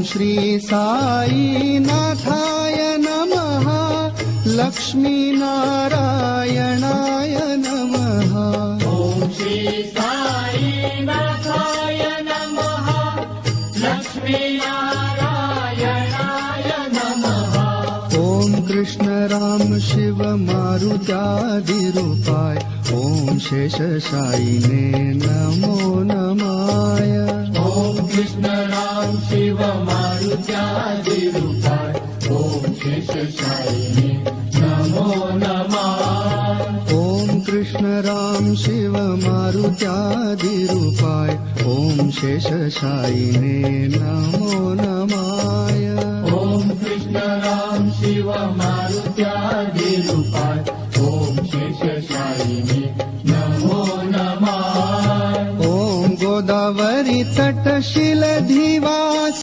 श्री साईनाथाय नमः लक्ष्मीनारायणाय नमः ॐ श्री साईनाथाय नमः लक्ष्मीनारायणाय नमः ॐ कृष्ण राम शिव मारुत्यादिरूपाय ॐ शेषशायिने नमो नमाय ॐ कृष्ण राम शिव मारुत्यादिरूपाय ॐ शेषशायिने नमो नमः ॐ कृष्ण राम शिव मारुत्यादिरूपाय ॐ शेषशायिने नमो नमाय ॐ कृष्ण राम शिव मारुत्यादिरूपाय ॐ शेषशायिने नमो नमः ॐ गोदावरी तटशिल धीवा